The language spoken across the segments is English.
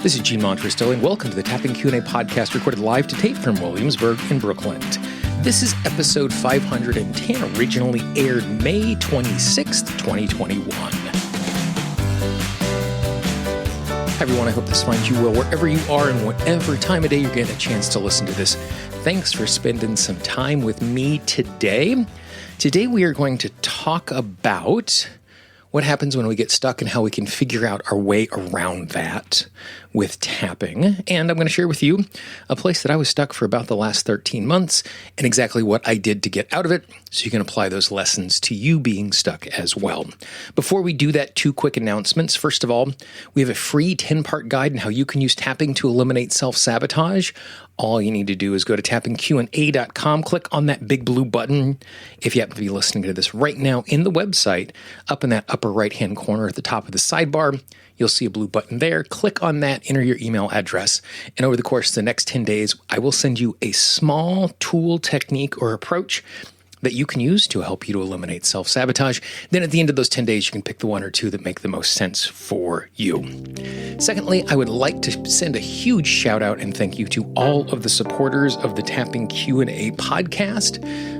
This is Gene Montrestillo, and welcome to the Tapping Q&A podcast recorded live to tape from Williamsburg in Brooklyn. This is episode 510, originally aired May 26th, 2021. Hi everyone, I hope this finds you well wherever you are and whatever time of day you're getting a chance to listen to this. Thanks for spending some time with me today. Today we are going to talk about what happens when we get stuck and how we can figure out our way around that with tapping. And I'm going to share with you a place that I was stuck for about the last 13 months and exactly what I did to get out of it so you can apply those lessons to you being stuck as well. Before we do that, two quick announcements. First of all, we have a free 10-part guide on how you can use tapping to eliminate self-sabotage. All you need to do is go to tappingqa.com, click on that big blue button. If you happen to be listening to this right now in the website, up in that upper right-hand corner at the top of the sidebar, you'll see a blue button there. Click on that, enter your email address, and over the course of the next 10 days, I will send you a small tool, technique, or approach that you can use to help you to eliminate self-sabotage. Then at the end of those 10 days, you can pick the one or two that make the most sense for you. Secondly, I would like to send a huge shout out and thank you to all of the supporters of the Tapping Q&A podcast.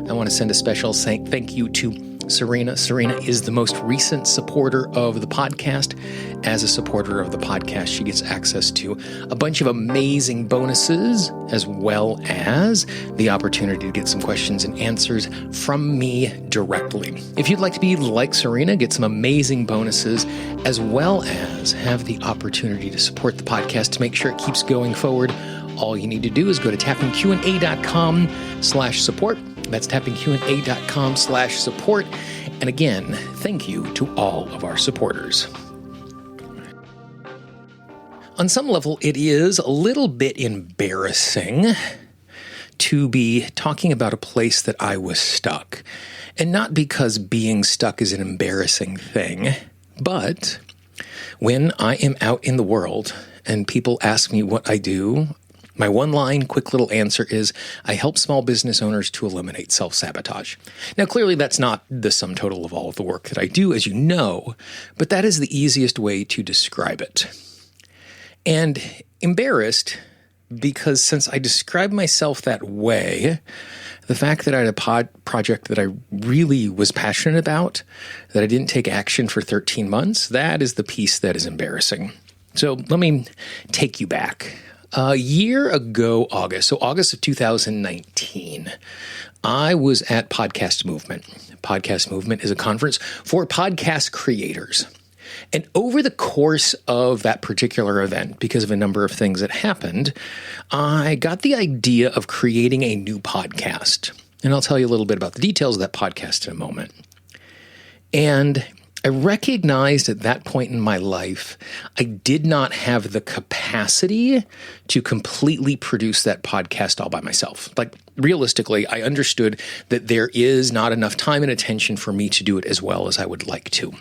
I want to send a special thank you to Serena. Serena is the most recent supporter of the podcast. As a supporter of the podcast, she gets access to a bunch of amazing bonuses, as well as the opportunity to get some questions and answers from me directly. If you'd like to be like Serena, get some amazing bonuses, as well as have the opportunity to support the podcast to make sure it keeps going forward, all you need to do is go to tappingqa.com/support. That's tappingqa.com/support. And again, thank you to all of our supporters. On some level, it is a little bit embarrassing to be talking about a place that I was stuck. And not because being stuck is an embarrassing thing, but when I am out in the world and people ask me what I do, my one-line, quick little answer is, I help small business owners to eliminate self-sabotage. Now, clearly, that's not the sum total of all of the work that I do, as you know, but that is the easiest way to describe it. And embarrassed because since I describe myself that way, the fact that I had a project that I really was passionate about, that I didn't take action for 13 months, that is the piece that is embarrassing. So let me take you back. A year ago, August of 2019, I was at Podcast Movement. Podcast Movement is a conference for podcast creators. And over the course of that particular event, because of a number of things that happened, I got the idea of creating a new podcast. And I'll tell you a little bit about the details of that podcast in a moment. And I recognized at that point in my life, I did not have the capacity to completely produce that podcast all by myself. Like, realistically, I understood that there is not enough time and attention for me to do it as well as I would like to.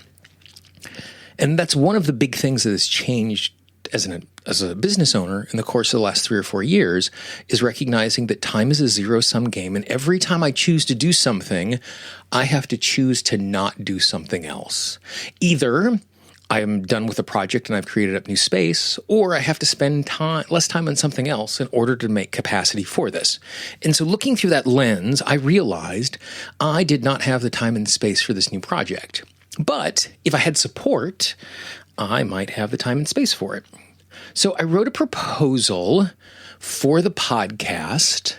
And that's one of the big things that has changed as a business owner in the course of the last 3 or 4 years, is recognizing that time is a zero-sum game. And every time I choose to do something, I have to choose to not do something else. Either I am done with a project and I've created up new space, or I have to spend less time on something else in order to make capacity for this. And so looking through that lens, I realized I did not have the time and space for this new project. But if I had support, I might have the time and space for it. So I wrote a proposal for the podcast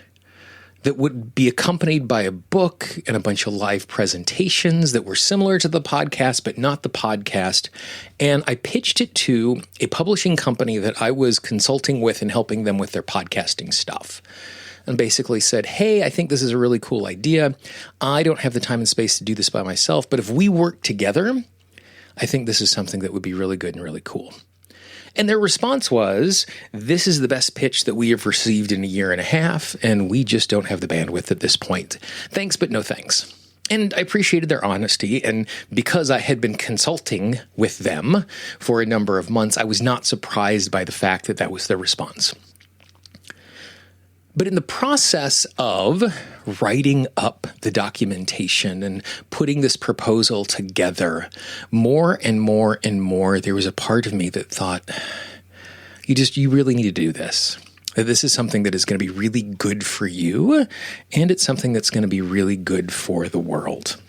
that would be accompanied by a book and a bunch of live presentations that were similar to the podcast, but not the podcast. And I pitched it to a publishing company that I was consulting with and helping them with their podcasting stuff. And basically said, hey, I think this is a really cool idea. I don't have the time and space to do this by myself, but if we work together, I think this is something that would be really good and really cool. And their response was, this is the best pitch that we have received in a year and a half, and we just don't have the bandwidth at this point. Thanks, but no thanks. And I appreciated their honesty, and because I had been consulting with them for a number of months, I was not surprised by the fact that that was their response. But in the process of writing up the documentation and putting this proposal together, more and more and more, there was a part of me that thought, You really need to do this. This is something that is going to be really good for you, and it's something that's going to be really good for the world.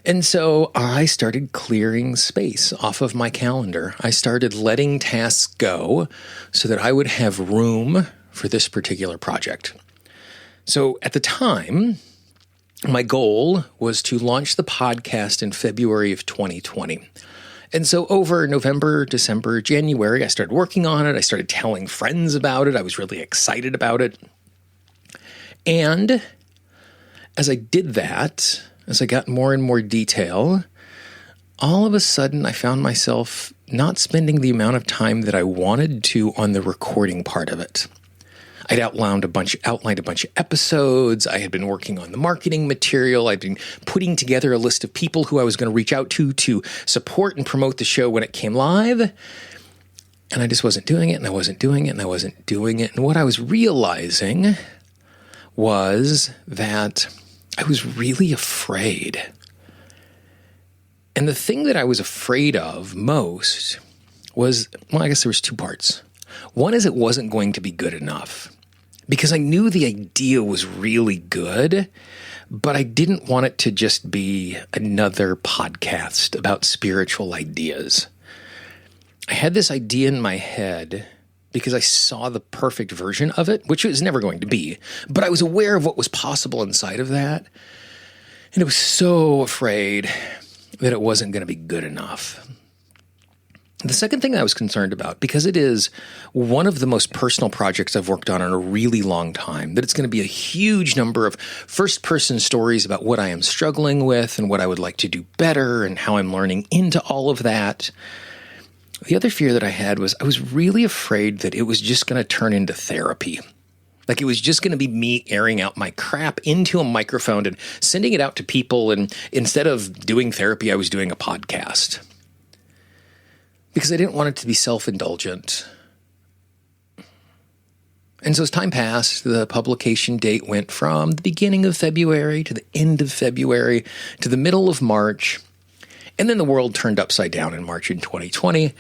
And so I started clearing space off of my calendar. I started letting tasks go so that I would have room for this particular project. So at the time, my goal was to launch the podcast in February of 2020. And so over November, December, January, I started working on it. I started telling friends about it. I was really excited about it. And as I did that, as I got more and more detail, all of a sudden I found myself not spending the amount of time that I wanted to on the recording part of it. I'd outlined a bunch of episodes. I had been working on the marketing material. I'd been putting together a list of people who I was going to reach out to support and promote the show when it came live. And I just wasn't doing it, and I wasn't doing it, and I wasn't doing it. And what I was realizing was that I was really afraid. And the thing that I was afraid of most was, well, I guess there was two parts. One is it wasn't going to be good enough because I knew the idea was really good, but I didn't want it to just be another podcast about spiritual ideas. I had this idea in my head because I saw the perfect version of it, which it was never going to be, but I was aware of what was possible inside of that. And I was so afraid that it wasn't going to be good enough. The second thing I was concerned about, because it is one of the most personal projects I've worked on in a really long time, that it's going to be a huge number of first-person stories about what I am struggling with and what I would like to do better and how I'm learning into all of that. The other fear that I had was I was really afraid that it was just going to turn into therapy. Like it was just going to be me airing out my crap into a microphone and sending it out to people. And instead of doing therapy, I was doing a podcast. Because I didn't want it to be self-indulgent. And so as time passed, the publication date went from the beginning of February to the end of February to the middle of March. And then the world turned upside down in March in 2020.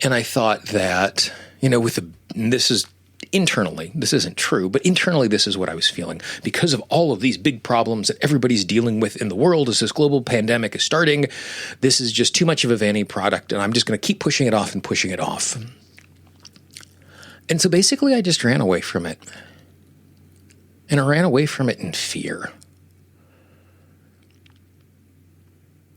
And I thought that, this is internally, this isn't true, but internally this is what I was feeling. Because of all of these big problems that everybody's dealing with in the world as this global pandemic is starting, this is just too much of a vanity product, and I'm just going to keep pushing it off and pushing it off. And so basically I just ran away from it. And I ran away from it in fear.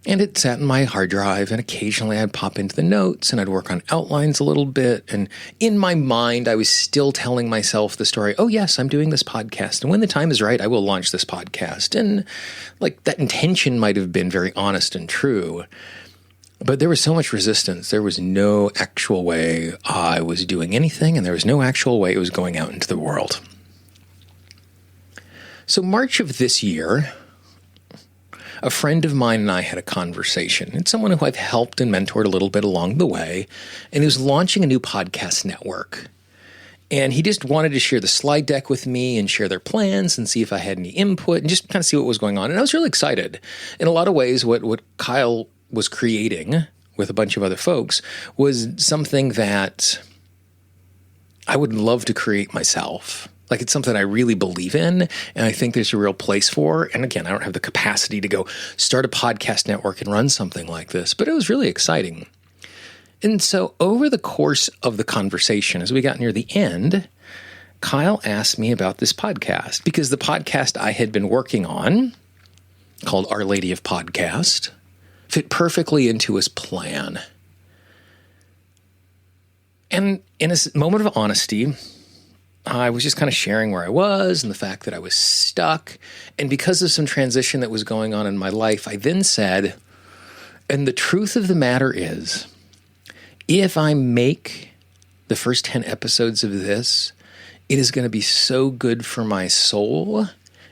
And it sat in my hard drive, and occasionally I'd pop into the notes and I'd work on outlines a little bit. And in my mind, I was still telling myself the story, oh yes, I'm doing this podcast. And when the time is right, I will launch this podcast. And like that intention might have been very honest and true, but there was so much resistance. There was no actual way I was doing anything, and there was no actual way it was going out into the world. So March of this year, a friend of mine and I had a conversation. It's someone who I've helped and mentored a little bit along the way, and he was launching a new podcast network. And he just wanted to share the slide deck with me and share their plans and see if I had any input and just kind of see what was going on. And I was really excited. In a lot of ways, what Kyle was creating with a bunch of other folks was something that I would love to create myself. Like it's something I really believe in, and I think there's a real place for. And again, I don't have the capacity to go start a podcast network and run something like this, but it was really exciting. And so over the course of the conversation, as we got near the end, Kyle asked me about this podcast because the podcast I had been working on, called Our Lady of Podcast, fit perfectly into his plan. And in a moment of honesty, I was just kind of sharing where I was and the fact that I was stuck. And because of some transition that was going on in my life, I then said, and the truth of the matter is, if I make the first 10 episodes of this, it is going to be so good for my soul,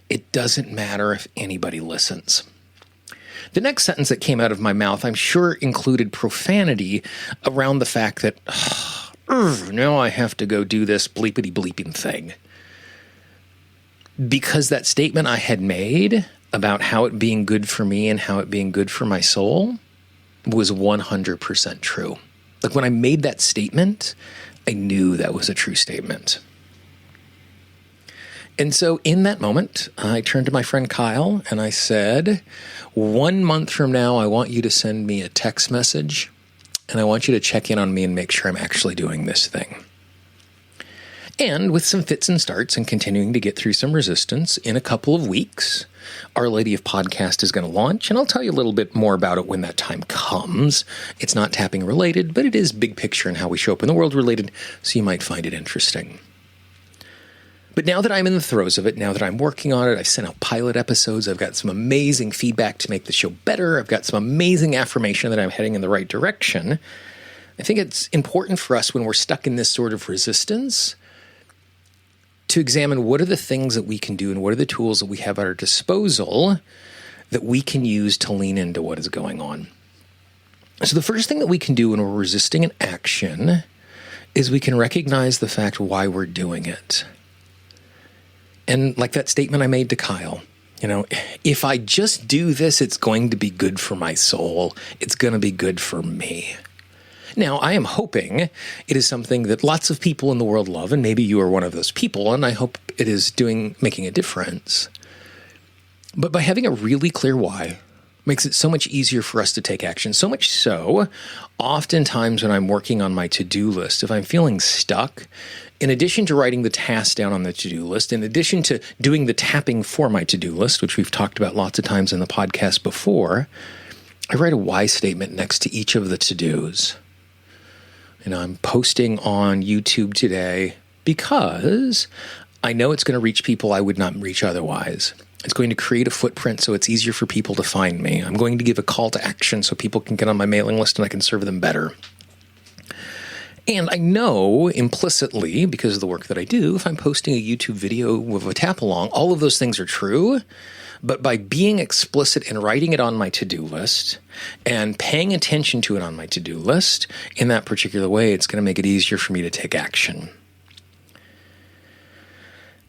it doesn't matter if anybody listens. The next sentence that came out of my mouth, I'm sure, included profanity around the fact that, now I have to go do this bleepity-bleeping thing. Because that statement I had made about how it being good for me and how it being good for my soul was 100% true. Like when I made that statement, I knew that was a true statement. And so in that moment, I turned to my friend Kyle and I said, 1 month from now, I want you to send me a text message and I want you to check in on me and make sure I'm actually doing this thing. And with some fits and starts and continuing to get through some resistance, in a couple of weeks, Our Lady of Podcast is going to launch, and I'll tell you a little bit more about it when that time comes. It's not tapping related, but it is big picture and how we show up in the world related, so you might find it interesting. But now that I'm in the throes of it, now that I'm working on it, I've sent out pilot episodes, I've got some amazing feedback to make the show better, I've got some amazing affirmation that I'm heading in the right direction. I think it's important for us when we're stuck in this sort of resistance to examine what are the things that we can do and what are the tools that we have at our disposal that we can use to lean into what is going on. So the first thing that we can do when we're resisting an action is we can recognize the fact why we're doing it. And like that statement I made to Kyle, if I just do this, it's going to be good for my soul. It's going to be good for me. Now, I am hoping it is something that lots of people in the world love, and maybe you are one of those people, and I hope it is making a difference. But by having a really clear why, makes it so much easier for us to take action. So much so, oftentimes when I'm working on my to-do list, if I'm feeling stuck, in addition to writing the tasks down on the to-do list, in addition to doing the tapping for my to-do list, which we've talked about lots of times in the podcast before, I write a why statement next to each of the to-dos. I'm posting on YouTube today because I know it's going to reach people I would not reach otherwise. It's going to create a footprint so it's easier for people to find me. I'm going to give a call to action so people can get on my mailing list and I can serve them better. And I know implicitly, because of the work that I do, if I'm posting a YouTube video with a tap along, all of those things are true. But by being explicit and writing it on my to-do list and paying attention to it on my to-do list in that particular way, it's going to make it easier for me to take action.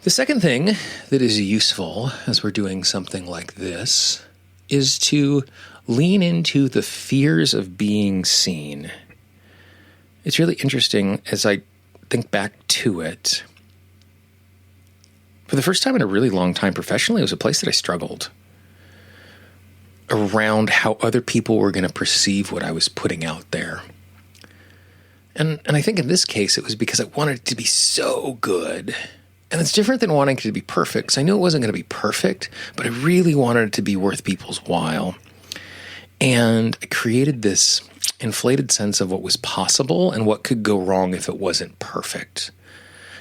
The second thing that is useful as we're doing something like this is to lean into the fears of being seen. It's really interesting as I think back to it. For the first time in a really long time professionally, it was a place that I struggled around how other people were going to perceive what I was putting out there. And I think in this case, it was because I wanted it to be so good. And it's different than wanting it to be perfect, because I knew it wasn't going to be perfect, but I really wanted it to be worth people's while. And I created this inflated sense of what was possible and what could go wrong if it wasn't perfect.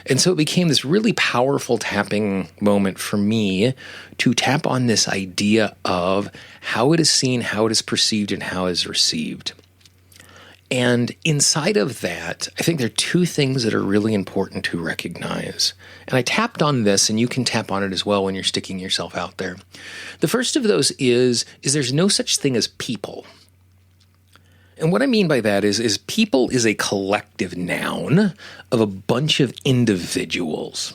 And so it became this really powerful tapping moment for me to tap on this idea of how it is seen, how it is perceived, and how it is received. And inside of that, I think there are two things that are really important to recognize. And I tapped on this, and you can tap on it as well when you're sticking yourself out there. The first of those is there's no such thing as people. And what I mean by that is people is a collective noun of a bunch of individuals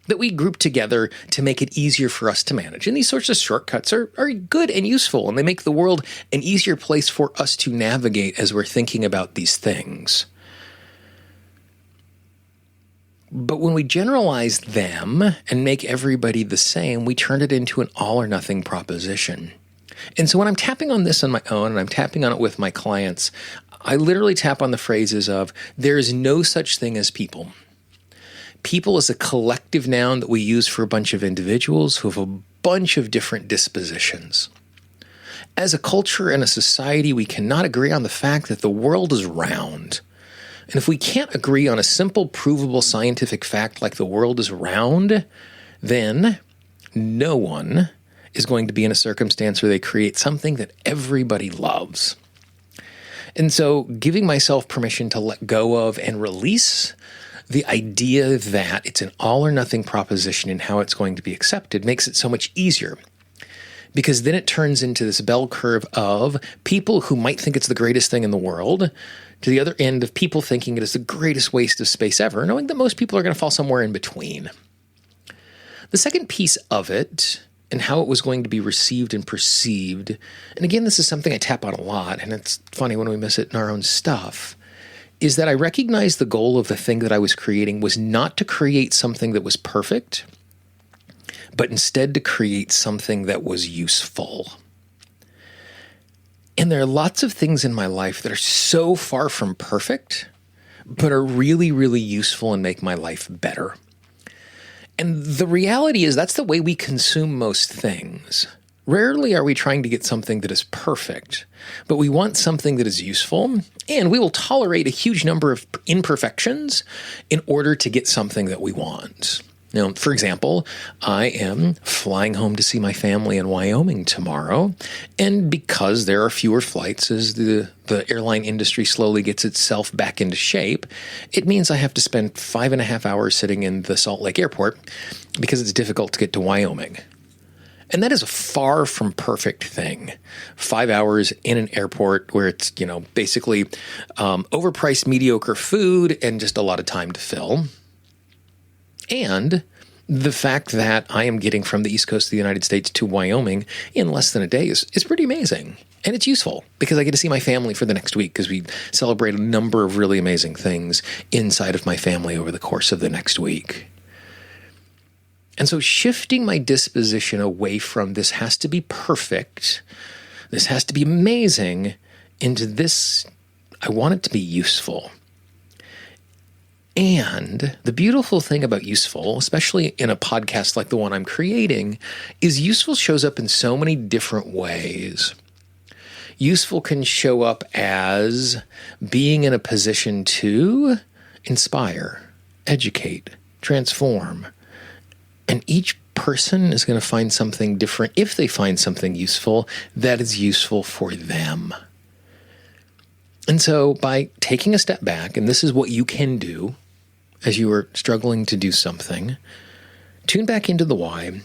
that we group together to make it easier for us to manage. And these sorts of shortcuts are good and useful, and they make the world an easier place for us to navigate as we're thinking about these things. But when we generalize them and make everybody the same, we turn it into an all or nothing proposition. And so when I'm tapping on this on my own and I'm tapping on it with my clients, I literally tap on the phrases of there is no such thing as people. People is a collective noun that we use for a bunch of individuals who have a bunch of different dispositions. As a culture and a society, we cannot agree on the fact that the world is round. And if we can't agree on a simple, provable scientific fact like the world is round, then no one is going to be in a circumstance where they create something that everybody loves. And so giving myself permission to let go of and release the idea that it's an all or nothing proposition in how it's going to be accepted makes it so much easier. Because then it turns into this bell curve of people who might think it's the greatest thing in the world to the other end of people thinking it is the greatest waste of space ever, knowing that most people are going to fall somewhere in between. The second piece of it and how it was going to be received and perceived. And again, this is something I tap on a lot, and it's funny when we miss it in our own stuff. is that I recognized the goal of the thing that I was creating was not to create something that was perfect, but instead to create something that was useful. And there are lots of things in my life that are so far from perfect, but are really, really useful and make my life better. And the reality is that's the way we consume most things. Rarely are we trying to get something that is perfect, but we want something that is useful, and we will tolerate a huge number of imperfections in order to get something that we want. Now, for example, I am flying home to see my family in Wyoming tomorrow, and because there are fewer flights as the airline industry slowly gets itself back into shape, it means I have to spend 5.5 hours sitting in the Salt Lake airport because it's difficult to get to Wyoming. And that is a far from perfect thing. 5 hours in an airport where it's, basically overpriced, mediocre food and just a lot of time to fill. And the fact that I am getting from the East Coast of the United States to Wyoming in less than a day is pretty amazing. And it's useful because I get to see my family for the next week because we celebrate a number of really amazing things inside of my family over the course of the next week. And so shifting my disposition away from this has to be perfect, this has to be amazing, into this, I want it to be useful. And the beautiful thing about useful, especially in a podcast like the one I'm creating, is useful shows up in so many different ways. Useful can show up as being in a position to inspire, educate, transform. And each person is going to find something different if they find something useful that is useful for them. And so by taking a step back, and this is what you can do as you are struggling to do something, tune back into the why,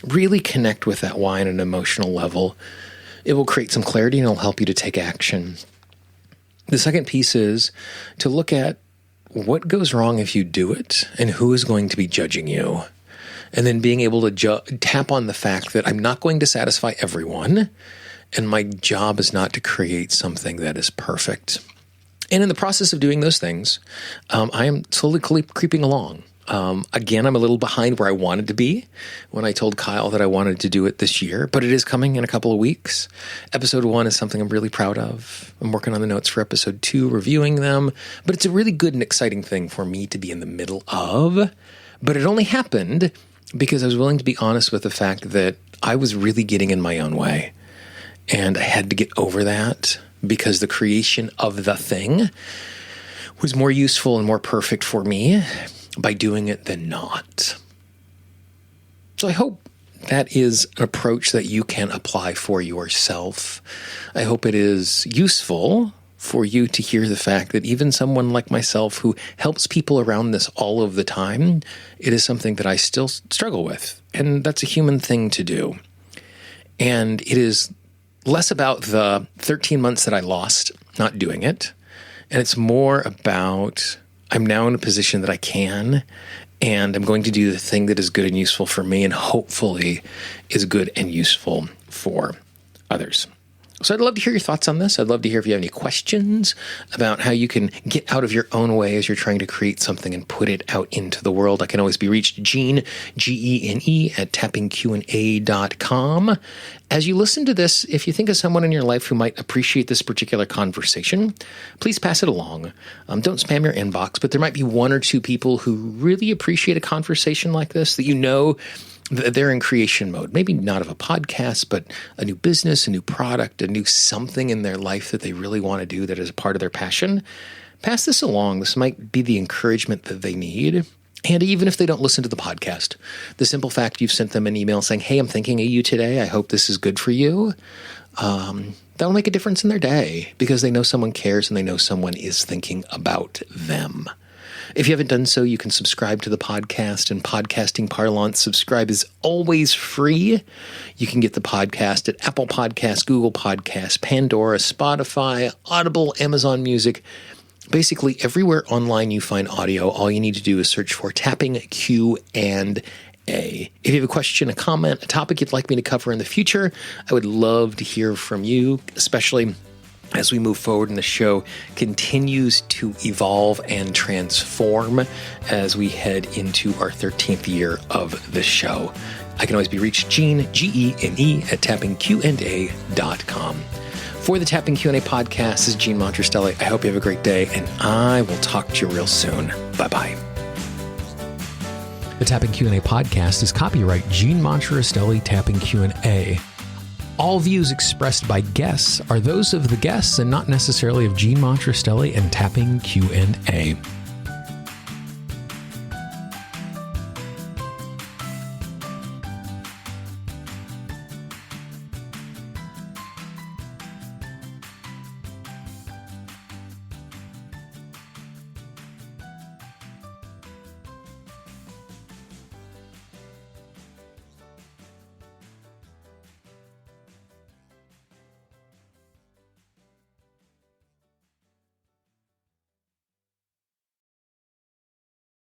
really connect with that why on an emotional level. It will create some clarity and it'll help you to take action. The second piece is to look at what goes wrong if you do it and who is going to be judging you. And then being able to tap on the fact that I'm not going to satisfy everyone, and my job is not to create something that is perfect. And in the process of doing those things, I am slowly creeping along. Again, I'm a little behind where I wanted to be when I told Kyle that I wanted to do it this year, but it is coming in a couple of weeks. Episode 1 is something I'm really proud of. I'm working on the notes for episode 2, reviewing them, but it's a really good and exciting thing for me to be in the middle of. But it only happened because I was willing to be honest with the fact that I was really getting in my own way. And I had to get over that because the creation of the thing was more useful and more perfect for me by doing it than not. So I hope that is an approach that you can apply for yourself. I hope it is useful for you to hear the fact that even someone like myself who helps people around this all of the time, it is something that I still struggle with. And that's a human thing to do. And it is less about the 13 months that I lost not doing it. And it's more about I'm now in a position that I can, and I'm going to do the thing that is good and useful for me and hopefully is good and useful for others. So I'd love to hear your thoughts on this. I'd love to hear if you have any questions about how you can get out of your own way as you're trying to create something and put it out into the world. I can always be reached, Gene, Gene, at tappingqa.com. As you listen to this, if you think of someone in your life who might appreciate this particular conversation, please pass it along. Don't spam your inbox, but there might be one or two people who really appreciate a conversation like this that you know they're in creation mode, maybe not of a podcast, but a new business, a new product, a new something in their life that they really want to do that is a part of their passion. Pass this along. This might be the encouragement that they need. And even if they don't listen to the podcast, the simple fact you've sent them an email saying, hey, I'm thinking of you today. I hope this is good for you. That'll make a difference in their day because they know someone cares and they know someone is thinking about them. If you haven't done so, you can subscribe to the podcast. In podcasting parlance, subscribe is always free. You can get the podcast at Apple Podcasts, Google Podcasts, Pandora, Spotify, Audible, Amazon Music. Basically, everywhere online you find audio, all you need to do is search for Tapping Q&A. If you have a question, a comment, a topic you'd like me to cover in the future, I would love to hear from you, especially as we move forward and the show continues to evolve and transform as we head into our 13th year of the show. I can always be reached, Gene, Gene, at tappingqa.com. For the Tapping Q&A podcast, this is Gene Montrestelli. I hope you have a great day, and I will talk to you real soon. Bye-bye. The Tapping Q&A podcast is copyright Gene Montrestelli Tapping Q&A. All views expressed by guests are those of the guests and not necessarily of Gene Montrestelli and Tapping Q&A.